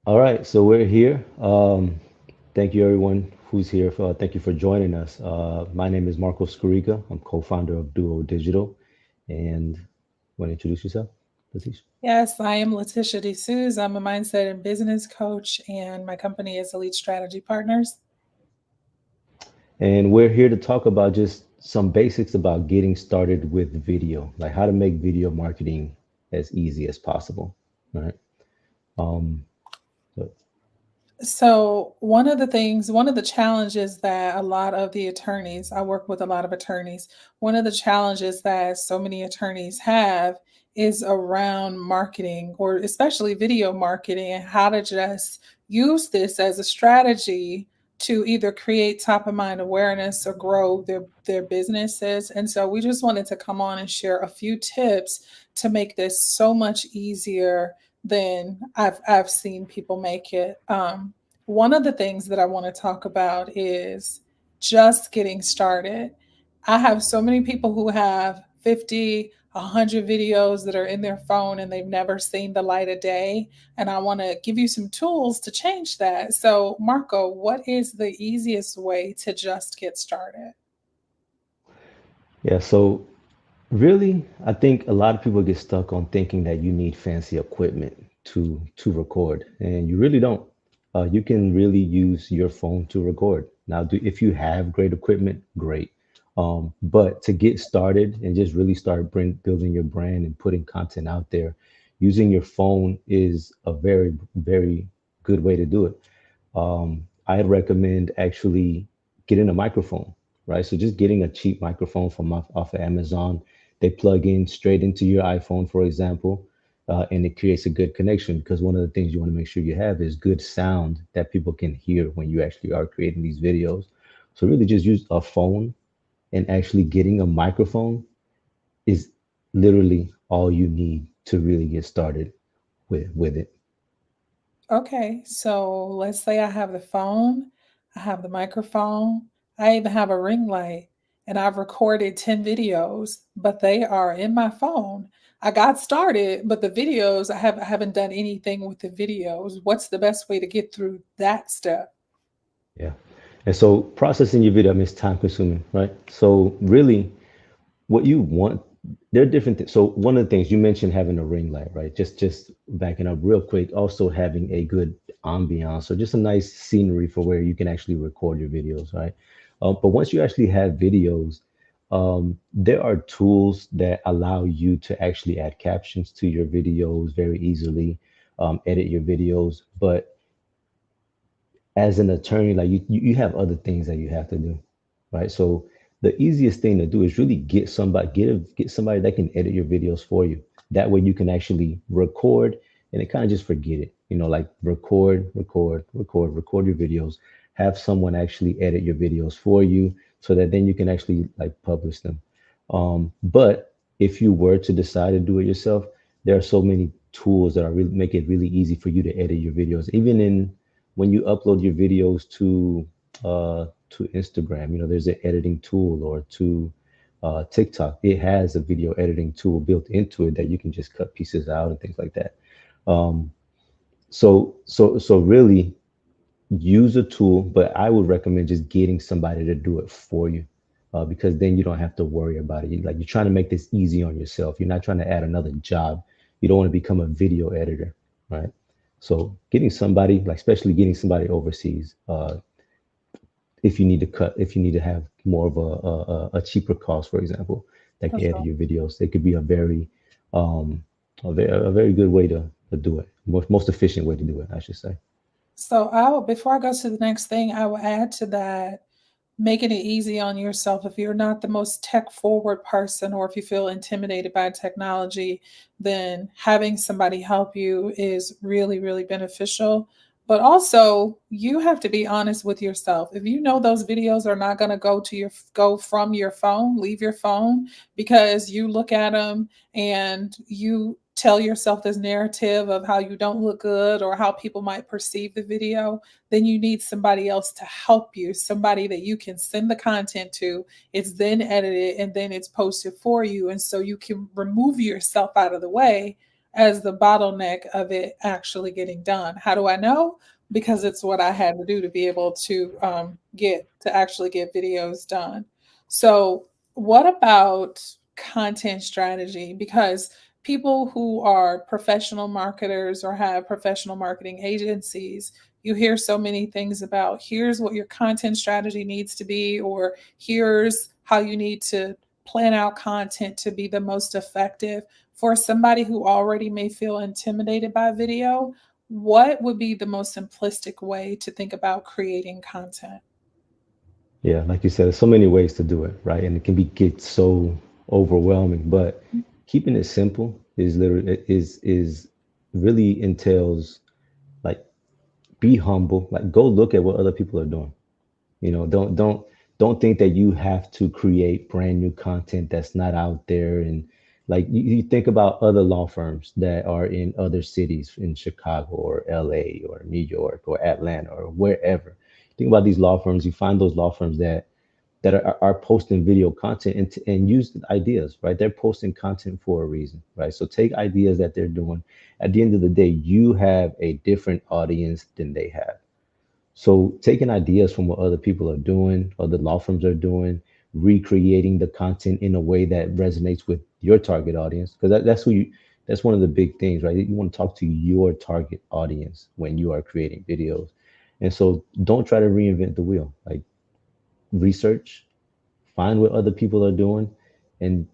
All right, so we're here. Thank you, everyone who's here. Thank you for joining us. My name is Marko Skarica. I'm co-founder of Duo Digital, and want to introduce yourself, Leticia? Yes, I am Leticia DeSuze. I'm a mindset and business coach, and my company is Elite Strategy Partners. And we're here to talk about just some basics about getting started with video, like how to make video marketing as easy as possible. All right. Um, so, So, one of the challenges that a lot of the attorneys, I work with a lot of attorneys, one of the challenges that so many attorneys have is around marketing or especially video marketing and how to just use this as a strategy to either create top of mind awareness or grow their businesses. And so we just wanted to come on and share a few tips to make this so much easier than I've seen people make it. One of the things that I want to talk about is just getting started. I have so many people who have 50, 100 videos that are in their phone and they've never seen the light of day. And I want to give you some tools to change that. So, Marco, what is the easiest way to just get started? yeah, so really, I think a lot of people get stuck on thinking that you need fancy equipment to record, and you really don't. You can really use your phone to record. Now, if you have great equipment, great. But to get started and just really start building your brand and putting content out there, using your phone is a very, very good way to do it. I'd recommend actually getting a microphone, right? So just getting a cheap microphone from off of Amazon. They plug in straight into your iPhone, for example, and it creates a good connection because one of the things you want to make sure you have is good sound that people can hear when you actually are creating these videos. So really just use a phone, and actually getting a microphone is literally all you need to really get started with it. Okay, so let's say I have the phone, I have the microphone, I even have a ring light, and I've recorded 10 videos, but they are in my phone. I got started, but the videos, I haven't done anything with the videos. What's the best way to get through that step? Yeah. And so processing your video is time consuming, right? So really what you want, there are different things. So one of the things you mentioned, having a ring light, right? Just backing up real quick, also having a good ambiance, so just a nice scenery for where you can actually record your videos, right? But once you actually have videos, there are tools that allow you to actually add captions to your videos very easily, edit your videos. But as an attorney, like you have other things that you have to do, right? So the easiest thing to do is really get somebody that can edit your videos for you. That way you can actually record and it kind of just forget it. Like record your videos. Have someone actually edit your videos for you so that then you can actually like publish them. But if you were to decide to do it yourself, there are so many tools that are really make it really easy for you to edit your videos. Even in when you upload your videos to Instagram, there's an editing tool, or to TikTok, it has a video editing tool built into it that you can just cut pieces out and things like that. Um, so really use a tool, but I would recommend just getting somebody to do it for you, because then you don't have to worry about it. You're trying to make this easy on yourself. You're not trying to add another job. You don't want to become a video editor, right? So getting somebody, like especially getting somebody overseas, if you need to have more of a cheaper cost, for example, that For can edit sure. your videos, they could be um, a very good way to do it. Most efficient way to do it, I should say. So before I go to the next thing, I will add to that making it easy on yourself. If you're not the most tech forward person or if you feel intimidated by technology, then having somebody help you is really, really beneficial. But also, you have to be honest with yourself. If you know those videos are not going to go from your phone, leave your phone because you look at them and you tell yourself this narrative of how you don't look good or how people might perceive the video, then you need somebody else to help you, somebody that you can send the content to. It's then edited and then it's posted for you. And so you can remove yourself out of the way as the bottleneck of it actually getting done. How do I know? Because it's what I had to do to be able to get to actually get videos done. So, what about content strategy? Because people who are professional marketers or have professional marketing agencies, you hear so many things about here's what your content strategy needs to be, or here's how you need to plan out content to be the most effective. For somebody who already may feel intimidated by video, what would be the most simplistic way to think about creating content? Yeah, like you said, there's so many ways to do it, right? And it can be get so overwhelming, but keeping it simple is literally is really entails like be humble, like go look at what other people are doing. You know, don't think that you have to create brand new content that's not out there. And like you think about other law firms that are in other cities in Chicago or LA or New York or Atlanta or wherever. Think about these law firms. You find those law firms that are posting video content and use ideas, right? They're posting content for a reason, right? So take ideas that they're doing. At the end of the day, you have a different audience than they have. So taking ideas from what other people are doing, other law firms are doing, recreating the content in a way that resonates with your target audience, because that's who you. That's one of the big things, right? You want to talk to your target audience when you are creating videos, and so don't try to reinvent the wheel. Like research, find what other people are doing, and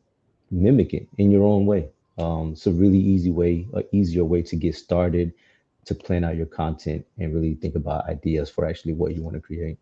mimic it in your own way. It's a really easy way, a easier way to get started, to plan out your content and really think about ideas for actually what you want to create.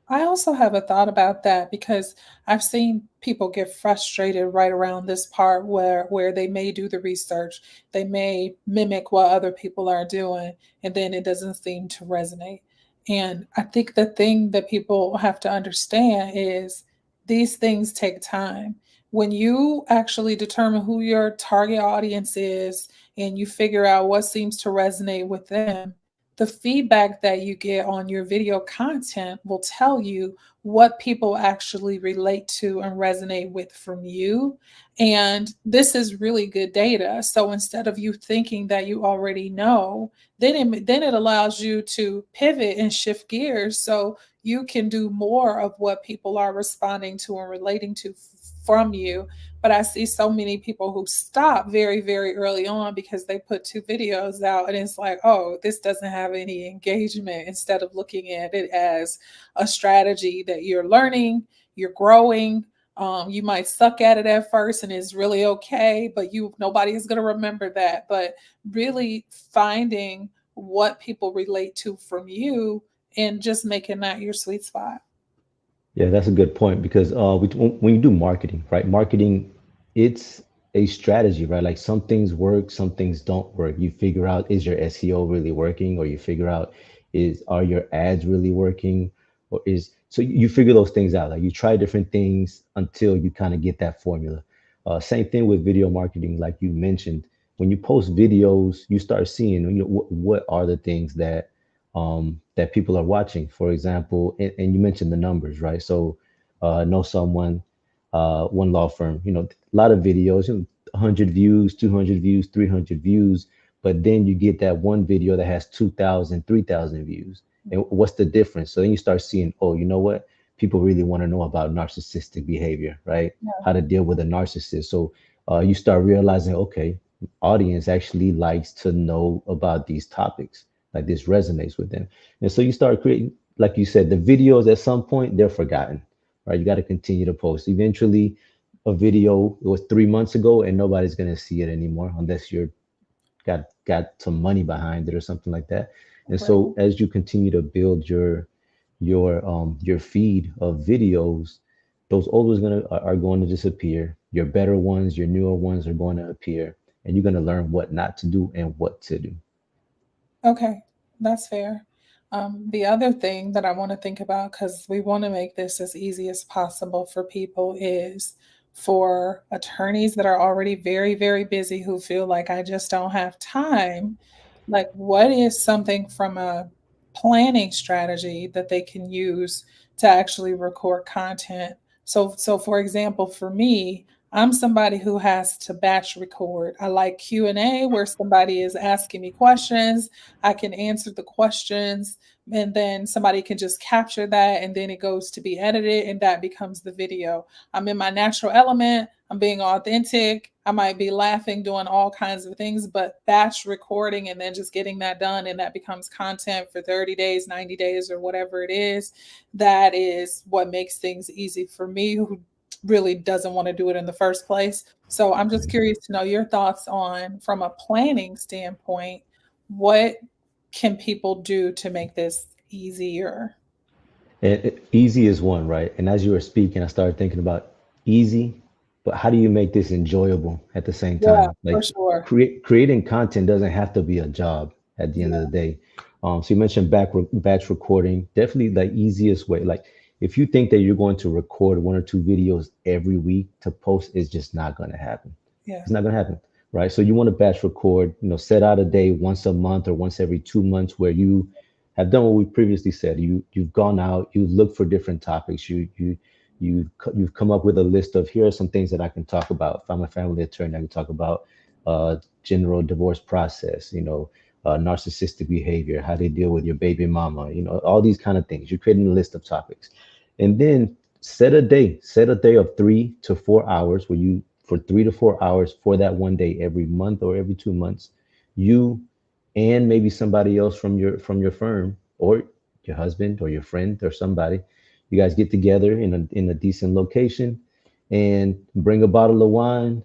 I also have a thought about that because I've seen people get frustrated right around this part where they may do the research, they may mimic what other people are doing, and then it doesn't seem to resonate. And I think the thing that people have to understand is these things take time. When you actually determine who your target audience is and you figure out what seems to resonate with them, the feedback that you get on your video content will tell you what people actually relate to and resonate with from you. And this is really good data. So instead of you thinking that you already know, then it allows you to pivot and shift gears so you can do more of what people are responding to and relating to from you. But I see so many people who stop very, very early on because they put two videos out and it's like, oh, this doesn't have any engagement, instead of looking at it as a strategy that you're learning, you're growing. You might suck at it at first and it's really okay, but nobody is going to remember that. But really finding what people relate to from you and just making that your sweet spot. Yeah, that's a good point because when you do marketing, right? Marketing, it's a strategy, right? Like some things work, some things don't work. You figure out is your SEO really working, or you figure out is are your ads really working, or is so you figure those things out. Like you try different things until you kind of get that formula. Same thing with video marketing, like you mentioned. When you post videos, you start seeing, what are the things that people are watching. For example, and you mentioned the numbers, right? So, know someone, one law firm, a lot of videos, 100 views, 200 views, 300 views, but then you get that one video that has 2,000, 3,000 views. And what's the difference? So then you start seeing, oh, you know what? People really want to know about narcissistic behavior, right? Yeah. How to deal with a narcissist. So you start realizing, okay, audience actually likes to know about these topics, like this resonates with them. And so you start creating, like you said, the videos at some point they're forgotten, right? You got to continue to post. Eventually, a video it was 3 months ago and nobody's gonna see it anymore unless you're got some money behind it or something like that. And so Right. as you continue to build your feed of videos, those old ones are going to disappear. Your better ones, your newer ones are going to appear, and you're going to learn what not to do and what to do. Okay, that's fair. The other thing that I want to think about, because we want to make this as easy as possible for people, is for attorneys that are already very, very busy who feel like I just don't have time. Like, what is something from a planning strategy that they can use to actually record content? So for example, for me, I'm somebody who has to batch record. I like Q&A where somebody is asking me questions. I can answer the questions and then somebody can just capture that and then it goes to be edited and that becomes the video. I'm in my natural element. I'm being authentic. I might be laughing, doing all kinds of things, but batch recording and then just getting that done and that becomes content for 30 days, 90 days, or whatever it is. That is what makes things easy for me who really doesn't want to do it in the first place. So I'm just curious to know your thoughts on, from a planning standpoint, what can people do to make this easier? Easy is one, right? And as you were speaking, I started thinking about easy, but how do you make this enjoyable at the same Yeah, time? for Like sure. creating content doesn't have to be a job at the end of Yeah, the day. So you mentioned batch recording, definitely the easiest way. Like if you think that you're going to record one or two videos every week to post, it's just not going to happen. yeah, It's not going to happen, right? So you want to batch record, set out a day once a month or once every 2 months where you have done what we previously said. You've gone out, you look for different topics. You've come up with a list of here are some things that I can talk about. If I'm a family attorney, I can talk about general divorce process. Narcissistic behavior, how they deal with your baby mama. All these kind of things. You're creating a list of topics, and then set a day of 3 to 4 hours where you for 3 to 4 hours for that one day every month or every 2 months, you and maybe somebody else from your firm or your husband or your friend or somebody, you guys get together in a decent location and bring a bottle of wine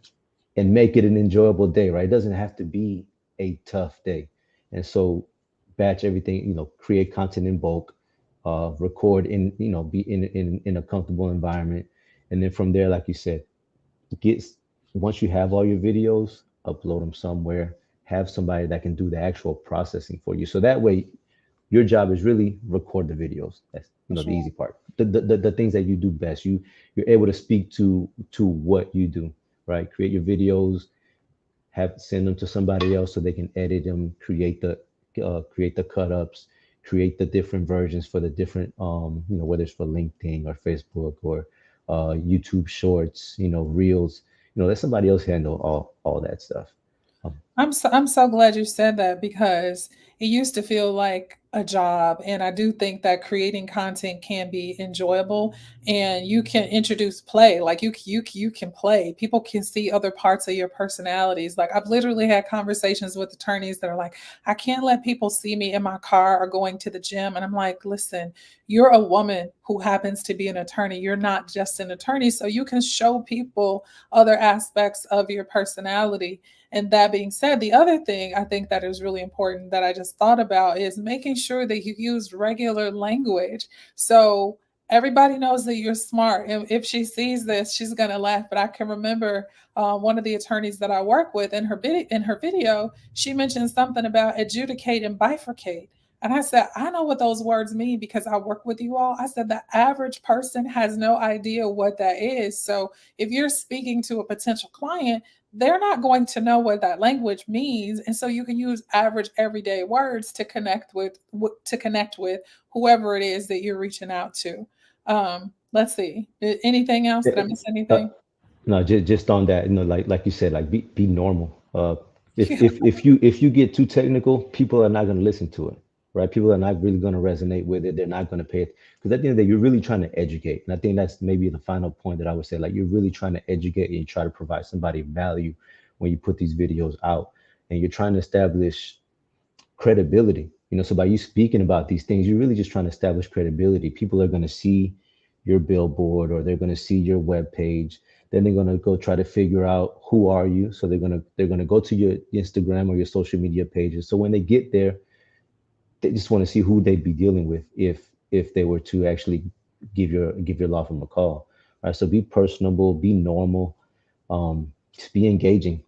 and make it an enjoyable day, right? It doesn't have to be a tough day. And so batch everything, create content in bulk, record be in a comfortable environment. And then from there, like you said, get once you have all your videos, upload them somewhere, have somebody that can do the actual processing for you. So that way your job is really record the videos. That's for the sure. easy part. The things that you do best. You're able to speak to what you do, right? Create your videos, have send them to somebody else so they can edit them, create the cut ups, create the different versions for the different whether it's for LinkedIn or Facebook or YouTube Shorts, Reels. Let somebody else handle all that stuff. Um, I'm so glad you said that because it used to feel like a job, and I do think that creating content can be enjoyable, and you can introduce play. Like you can play. People can see other parts of your personalities. Like I've literally had conversations with attorneys that are like, I can't let people see me in my car or going to the gym, and I'm like, listen, you're a woman who happens to be an attorney. You're not just an attorney, so you can show people other aspects of your personality. And that being said, the other thing I think that is really important that I just thought about is making sure that you use regular language. So everybody knows that you're smart. And if she sees this, she's going to laugh. But I can remember one of the attorneys that I work with in her video, she mentioned something about adjudicate and bifurcate. And I said, I know what those words mean because I work with you all. I said, the average person has no idea what that is. So if you're speaking to a potential client, they're not going to know what that language means, and so you can use average everyday words to connect with whoever it is that you're reaching out to. Let's see, anything else, did I miss uh, anything? No, just on that, like you said, like be normal. If Yeah, if if you if you get too technical, people are not going to listen to it, right? People are not really going to resonate with it. They're not going to pay it because at the end of the day, you're really trying to educate, and I think that's maybe the final point that I would say. Like you're really trying to educate and you try to provide somebody value when you put these videos out, and you're trying to establish credibility. So by you speaking about these things, you're really just trying to establish credibility. People are going to see your billboard or they're going to see your web page. Then they're going to go try to figure out who are you. So they're going to go to your Instagram or your social media pages. So when they get there, they just want to see who they'd be dealing with if they were to actually give your law firm a call. All right. So be personable, be normal, just be engaging.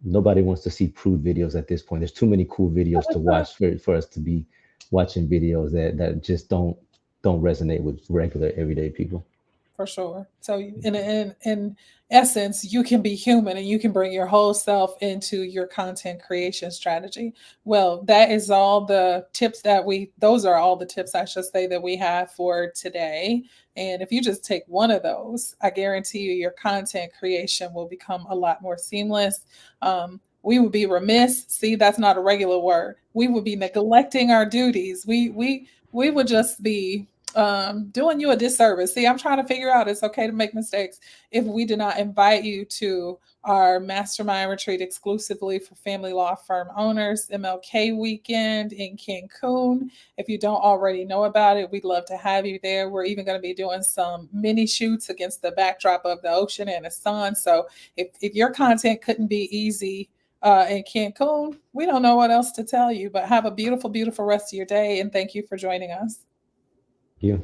Nobody wants to see crude videos at this point. There's too many cool videos to watch for us to be watching videos that just don't resonate with regular everyday people. for sure. So in essence, you can be human and you can bring your whole self into your content creation strategy. Well, that is all the tips that we those are all the tips I should say that we have for today. And if you just take one of those, I guarantee you your content creation will become a lot more seamless. We would be remiss. See, that's not a regular word. We would be neglecting our duties. We would just be doing you a disservice. See, I'm trying to figure out it's okay to make mistakes if we do not invite you to our mastermind retreat exclusively for family law firm owners, MLK weekend in Cancun. If you don't already know about it, we'd love to have you there. We're even going to be doing some mini shoots against the backdrop of the ocean and the sun. So if your content couldn't be easy in Cancun, we don't know what else to tell you, but have a beautiful, beautiful rest of your day. And thank you for joining us. You.